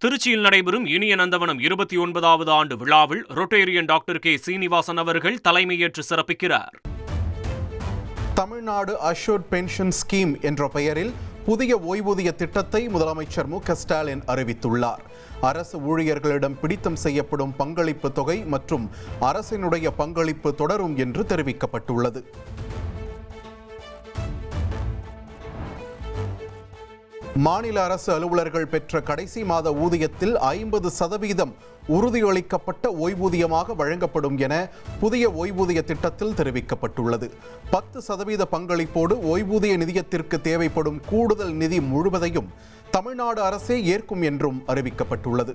திருச்சியில் நடைபெறும் இனிய நந்தவனம் 29வது ஆண்டு விழாவில் ரொட்டேரியன் டாக்டர் கே சீனிவாசன் அவர்கள் தலைமையேற்று சிறப்பிக்கிறார். தமிழ்நாடு அஷ்யூர்ட் பென்ஷன் ஸ்கீம் என்ற பெயரில் புதிய ஓய்வூதிய திட்டத்தை முதலமைச்சர் மு க ஸ்டாலின் அறிவித்துள்ளார். அரசு ஊழியர்களிடம் பிடித்தம் செய்யப்படும் பங்களிப்பு தொகை மற்றும் அரசினுடைய பங்களிப்பு தொடரும் என்று தெரிவிக்கப்பட்டுள்ளது. மாநில அரசு அலுவலர்கள் பெற்ற கடைசி மாத ஊதியத்தில் 50% உறுதியளிக்கப்பட்ட ஓய்வூதியமாக வழங்கப்படும் என புதிய ஓய்வூதிய திட்டத்தில் தெரிவிக்கப்பட்டுள்ளது. 10% பங்களிப்போடு ஓய்வூதிய நிதியத்திற்கு தேவைப்படும் கூடுதல் நிதி முழுவதையும் தமிழ்நாடு அரசே ஏற்கும் என்றும் அறிவிக்கப்பட்டுள்ளது.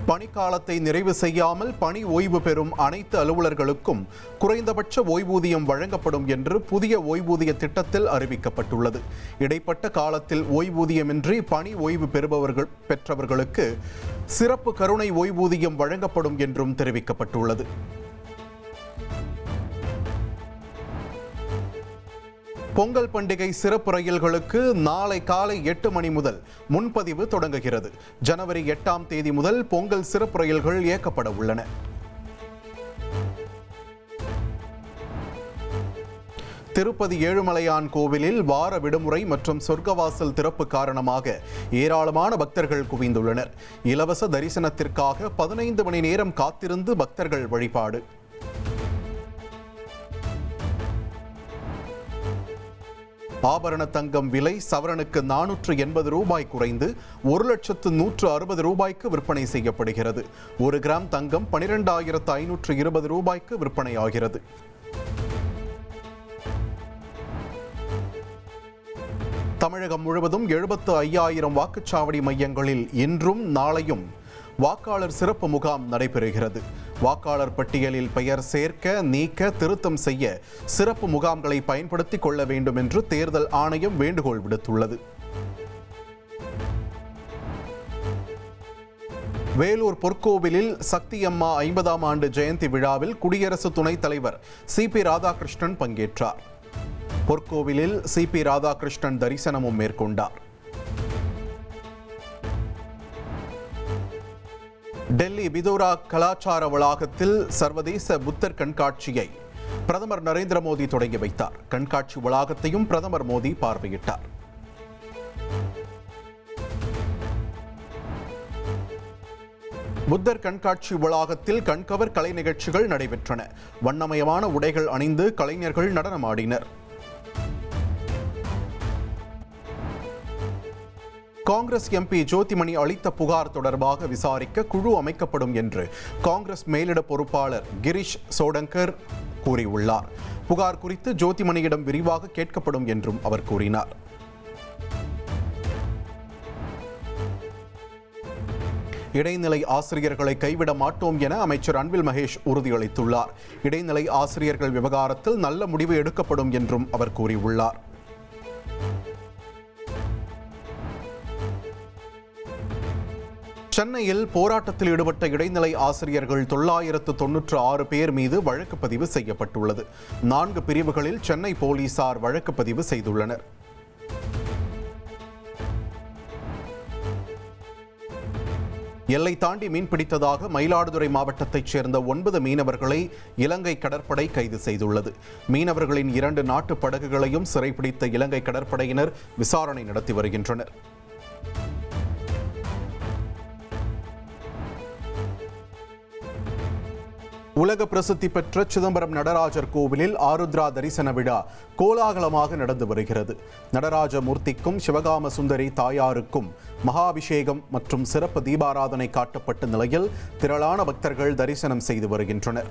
பணிக்காலத்தை நிறைவு செய்யாமல் பணி ஓய்வு பெறும் அனைத்து அலுவலர்களுக்கும் குறைந்தபட்ச ஓய்வூதியம் வழங்கப்படும் என்று புதிய ஓய்வூதிய திட்டத்தில் அறிவிக்கப்பட்டுள்ளது. இடைப்பட்ட காலத்தில் ஓய்வூதியமின்றி பணி ஓய்வு பெற்றவர்களுக்கு சிறப்பு கருணை ஓய்வூதியம் வழங்கப்படும் என்றும் தெரிவிக்கப்பட்டுள்ளது. பொங்கல் பண்டிகை சிறப்பு ரயில்களுக்கு நாளை காலை 8 மணி முதல் முன்பதிவு தொடங்குகிறது. ஜனவரி 8ஆம் தேதி முதல் பொங்கல் சிறப்பு ரயில்கள் இயக்கப்பட உள்ளன. திருப்பதி ஏழுமலையான் கோவிலில் வார விடுமுறை மற்றும் சொர்க்கவாசல் திறப்பு காரணமாக ஏராளமான பக்தர்கள் குவிந்துள்ளனர். இலவச தரிசனத்திற்காக 15 மணி நேரம் காத்திருந்து பக்தர்கள் வழிபாடு. ஆபரண தங்கம் விலை சவரனுக்கு 480 ரூபாய் குறைந்து 1,160 ரூபாய்க்கு விற்பனை செய்யப்படுகிறது. 1 கிராம் தங்கம் 12,520 ரூபாய்க்கு விற்பனையாகிறது. தமிழகம் முழுவதும் 75,000 வாக்குச்சாவடி மையங்களில் இன்றும் நாளையும் வாக்காளர் சிறப்பு முகாம் நடைபெறுகிறது. வாக்காளர் பட்டியலில் பெயர் சேர்க்க, நீக்க, திருத்தம் செய்ய சிறப்பு முகாம்களை பயன்படுத்திக் கொள்ள வேண்டும் என்று தேர்தல் ஆணையம் வேண்டுகோள் விடுத்துள்ளது. வேலூர் பொற்கோவிலில் சக்தியம்மா 50ஆம் ஆண்டு ஜெயந்தி விழாவில் குடியரசு துணைத் தலைவர் சி.பி. ராதாகிருஷ்ணன் பங்கேற்றார். பொற்கோவிலில் சி.பி. ராதாகிருஷ்ணன் தரிசனமும் மேற்கொண்டார். டெல்லி பிதோரா கலாச்சார வளாகத்தில் சர்வதேச புத்தர் கண்காட்சியை பிரதமர் நரேந்திர மோடி தொடங்கி வைத்தார். கண்காட்சி வளாகத்தையும் பிரதமர் மோடி பார்வையிட்டார். புத்தர் கண்காட்சி வளாகத்தில் கண்கவர் கலை நிகழ்ச்சிகள் நடைபெற்றன. வண்ணமயமான உடைகள் அணிந்து கலைஞர்கள் நடனமாடினர். காங்கிரஸ் எம்பி ஜோதிமணி அளித்த புகார் தொடர்பாக விசாரிக்க குழு அமைக்கப்படும் என்று காங்கிரஸ் மேலிட பொறுப்பாளர் கிரீஷ் சோடங்கர் கூறியுள்ளார். புகார் குறித்து ஜோதிமணியிடம் விரிவாக கேட்கப்படும் என்றும் அவர் கூறினார். இடைநிலை ஆசிரியர்களை கைவிட மாட்டோம் என அமைச்சர் அன்பில் மகேஷ் உறுதியளித்துள்ளார். இடைநிலை ஆசிரியர்கள் விவகாரத்தில் நல்ல முடிவு எடுக்கப்படும் என்றும் அவர் கூறியுள்ளார். சென்னையில் போராட்டத்தில் ஈடுபட்ட இடைநிலை ஆசிரியர்கள் 996 பேர் மீது வழக்கு பதிவு செய்யப்பட்டுள்ளது. 4 பிரிவுகளில் சென்னை போலீசார் வழக்கு பதிவு செய்துள்ளனர். எல்லை தாண்டி மீன்பிடித்ததாக மயிலாடுதுறை மாவட்டத்தைச் சேர்ந்த 9 மீனவர்களை இலங்கை கடற்படை கைது செய்துள்ளது. மீனவர்களின் 2 நாட்டு படகுகளையும் சிறைப்பிடித்த இலங்கை கடற்படையினர் விசாரணை நடத்தி வருகின்றனர். உலக பிரசித்தி பெற்ற சிதம்பரம் நடராஜர் கோவிலில் ஆருத்ரா தரிசன விழா கோலாகலமாக நடந்து வருகிறது. நடராஜ மூர்த்திக்கும் சிவகாம சுந்தரி தாயாருக்கும் மகாபிஷேகம் மற்றும் சிறப்பு தீபாராதனை காட்டப்பட்ட நிலையில் திரளான பக்தர்கள் தரிசனம் செய்து வருகின்றனர்.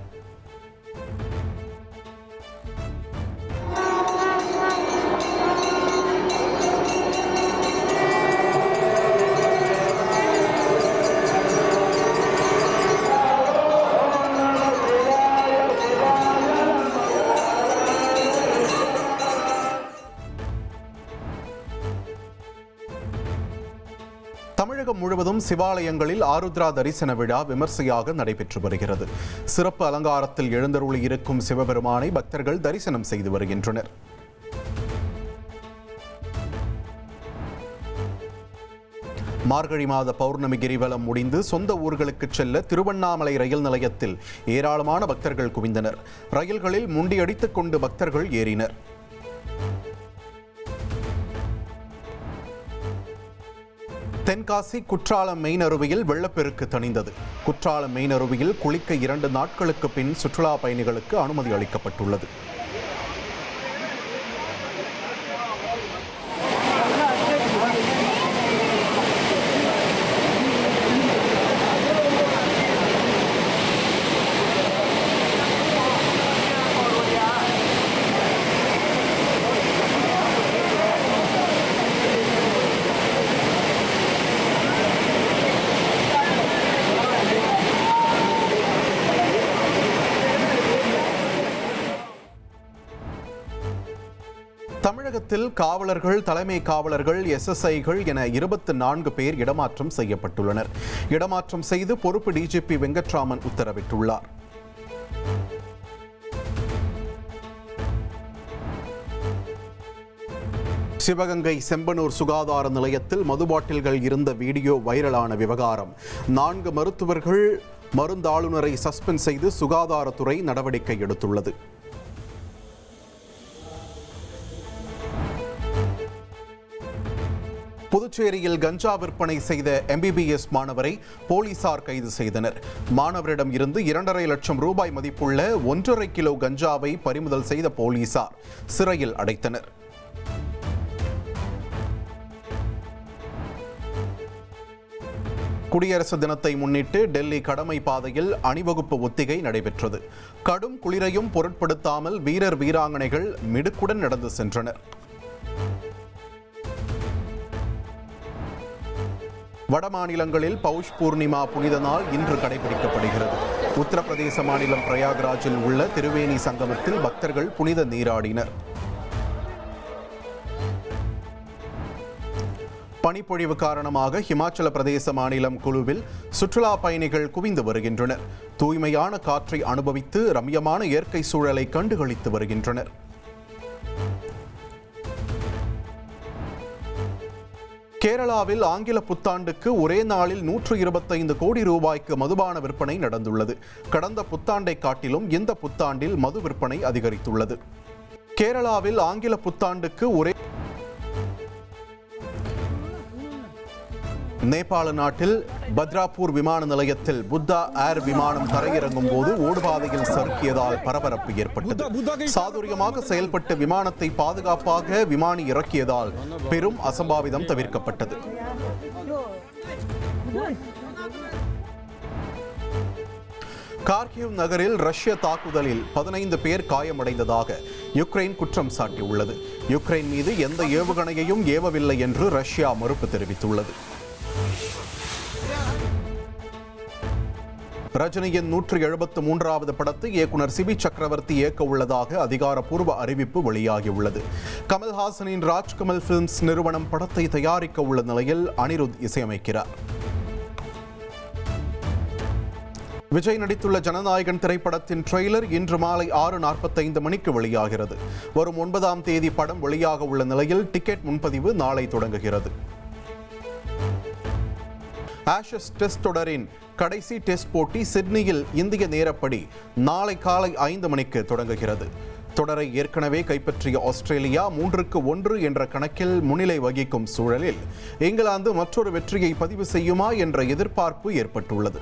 தமிழகம் முழுவதும் சிவாலயங்களில் ஆருத்ரா தரிசன விழா விமர்சையாக நடைபெற்று வருகிறது. சிறப்பு அலங்காரத்தில் எழுந்தருளி இருக்கும் சிவபெருமானை பக்தர்கள் தரிசனம் செய்து வருகின்றனர். மார்கழி மாத பௌர்ணமி கிரிவலம் முடிந்து சொந்த ஊர்களுக்கு செல்ல திருவண்ணாமலை ரயில் நிலையத்தில் ஏராளமான பக்தர்கள் குவிந்தனர். ரயில்களில் முண்டியடித்துக் கொண்டு பக்தர்கள் ஏறினர். தென்காசி குற்றாலம் மெயின் அருவியில் வெள்ளப்பெருக்கு தணிந்தது. குற்றாலம் மெயின் அருவியில் குளிக்க 2 நாட்களுக்கு பின் சுற்றுலா பயணிகளுக்கு அனுமதி அளிக்கப்பட்டுள்ளது. தமிழகத்தில் காவலர்கள், தலைமை காவலர்கள், SSIகள் என 24 பேர் இடமாற்றம் செய்யப்பட்டுள்ளனர். இடமாற்றம் செய்து பொறுப்பு DGP வெங்கட்ராமன் உத்தரவிட்டுள்ளார். சிவகங்கை செம்பனூர் சுகாதார நிலையத்தில் மது பாட்டில்கள் இருந்த வீடியோ வைரலான விவகாரம். 4 மருத்துவர்கள் மருந்தாளுநரை சஸ்பெண்ட் செய்து சுகாதாரத்துறை நடவடிக்கை எடுத்துள்ளது. புதுச்சேரியில் கஞ்சா விற்பனை செய்த MBBS மாணவரை போலீசார் கைது செய்தனர். மாணவரிடம் இருந்து 2.5 லட்சம் ரூபாய் மதிப்புள்ள 1.5 கிலோ கஞ்சாவை பறிமுதல் செய்த போலீசார் சிறையில் அடைத்தனர். குடியரசு தினத்தை முன்னிட்டு டெல்லி கடமை பாதையில் அணிவகுப்பு ஒத்திகை நடைபெற்றது. கடும் குளிரையும் பொருட்படுத்தாமல் வீரர் வீராங்கனைகள் மிடுக்குடன் நடந்து சென்றனர். வட மாநிலங்களில் பௌஷ் பூர்ணிமா புனித நாள் இன்று கடைபிடிக்கப்படுகிறது. உத்தரப்பிரதேச மாநிலம் பிரயாக்ராஜில் உள்ள திருவேணி சங்கமத்தில் பக்தர்கள் புனித நீராடினர். பனிப்பொழிவு காரணமாக ஹிமாச்சல பிரதேச மாநிலம் குழுவில் சுற்றுலா பயணிகள் குவிந்து வருகின்றனர். தூய்மையான காற்றை அனுபவித்து ரம்யமான இயற்கை சூழலை கண்டுகளித்து வருகின்றனர். கேரளாவில் ஆங்கில புத்தாண்டுக்கு ஒரே நாளில் 125 கோடி ரூபாய்க்கு மதுபான விற்பனை நடந்துள்ளது. கடந்த புத்தாண்டை காட்டிலும் இந்த புத்தாண்டில் மது விற்பனை அதிகரித்துள்ளது. கேரளாவில் ஆங்கில புத்தாண்டுக்கு நேபாள நாட்டில் பத்ராப்பூர் விமான நிலையத்தில் புத்தா ஏர் விமானம் தரையிறங்கும் போது ஓடுபாதையில் சறுக்கியதால் பரபரப்பு ஏற்பட்டது. சாதுரியமாக செயல்பட்டு விமானத்தை பாதுகாப்பாக விமானி இறக்கியதால் பெரும் அசம்பாவிதம் தவிர்க்கப்பட்டது. கார்கிவ் நகரில் ரஷ்ய தாக்குதலில் 15 பேர் காயமடைந்ததாக யுக்ரைன் குற்றம் சாட்டியுள்ளது. யுக்ரைன் மீது எந்த ஏவுகணையையும் ஏவவில்லை என்று ரஷ்யா மறுப்பு தெரிவித்துள்ளது. ரஜினியின் 173வது படத்தை இயக்குனர் சிபி சக்கரவர்த்தி இயக்க உள்ளதாக அதிகாரப்பூர்வ அறிவிப்பு வெளியாகியுள்ளது. கமல்ஹாசனின் ராஜ்கமல் பிலிம்ஸ் நிறுவனம் படத்தை தயாரிக்க உள்ள நிலையில் அனிருத் இசையமைக்கிறார். விஜய் நடித்துள்ள ஜனநாயகன் திரைப்படத்தின் ட்ரெய்லர் இன்று மாலை 6:45 மணிக்கு வெளியாகிறது. வரும் 9ஆம் தேதி படம் வெளியாக உள்ள நிலையில் டிக்கெட் முன்பதிவு நாளை தொடங்குகிறது. ஆஷஸ் டெஸ்ட் தொடரின் கடைசி டெஸ்ட் போட்டி சிட்னியில் இந்திய நேரப்படி நாளை காலை 5 மணிக்கு தொடங்குகிறது. தொடரை ஏற்கனவே கைப்பற்றிய ஆஸ்திரேலியா 3-1 என்ற கணக்கில் முன்னிலை வகிக்கும் சூழலில் இங்கிலாந்து மற்றொரு வெற்றியை பதிவு செய்யுமா என்ற எதிர்பார்ப்பு ஏற்பட்டுள்ளது.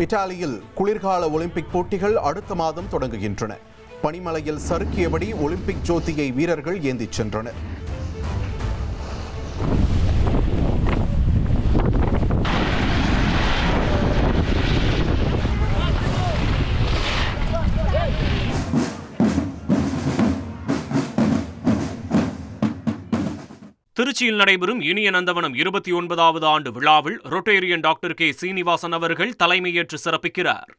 இத்தாலியில் குளிர்கால ஒலிம்பிக் போட்டிகள் அடுத்த மாதம் தொடங்குகின்றன. பனிமலையில் சறுக்கியபடி ஒலிம்பிக் ஜோதியை வீரர்கள் ஏந்திச் சென்றனர். திருச்சியில் நடைபெறும் இனிய நந்தவனம் 29வது ஆண்டு விழாவில் ரொட்டேரியன் டாக்டர் கே. சீனிவாசன் அவர்கள் தலைமையேற்று சிறப்பிக்கிறார்.